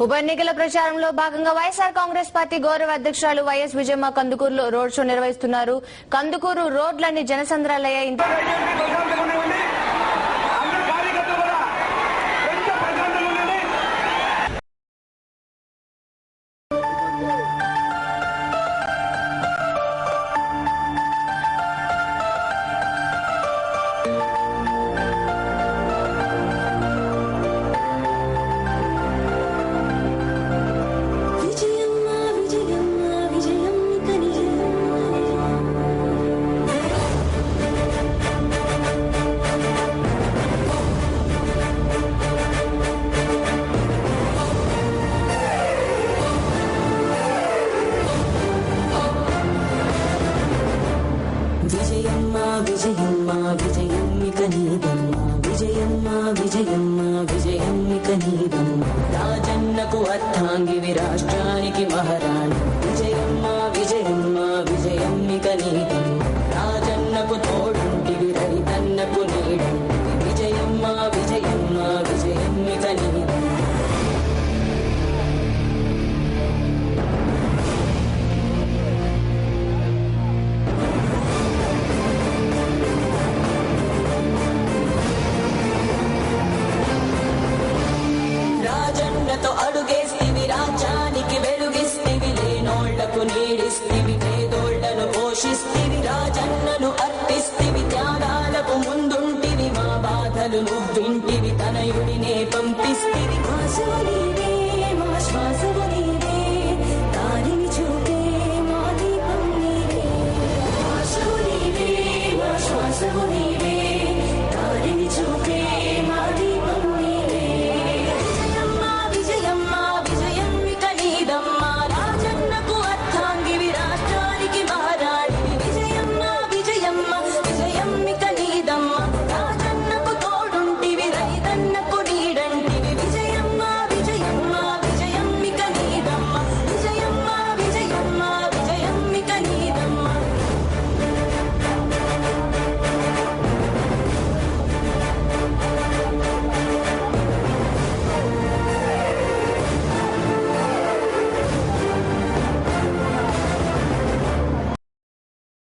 ఉప ఎన్నికల ప్రచారంలో భాగంగా వైఎస్ఆర్ కాంగ్రెస్ పార్టీ గౌరవ అధ్యక్షురాలు వైఎస్ విజయమ్మ కందుకూరులో రోడ్ షో నిర్వహిస్తున్నారు. కందుకూరు రోడ్లన్నీ జనసంద్రాలయ్యాయి. విజయమ్మ విజయమ్మిక నీదమ్మ విజయమ్మ విజయమ్మ విజయమ్మిక నీదమ్మ రాజన్నకు అర్థాంగివి రాష్ట్రానికి మహారాణి విజయమ్మ విజయమ్మ విజయమ్మిక నీదమ్మ రాజన్నకు తోడుంటివి రైతన్నకు నీడంటివి విజయమ్మ విజయమ్మ విజయమ్మిక నీదమ్మ. రాజన్నతో అడుగేస్తివి రాజ్యానికి వెలుగిస్తివి లేనోళ్లకు నీడిస్తివి పేదోళ్లను పోషిస్తివి రాజన్నను అర్పిస్తివి త్యాగాలకు ముందుంటివి మా బాధలు నువ్వింటివి తనయుడినే పంపిస్తివి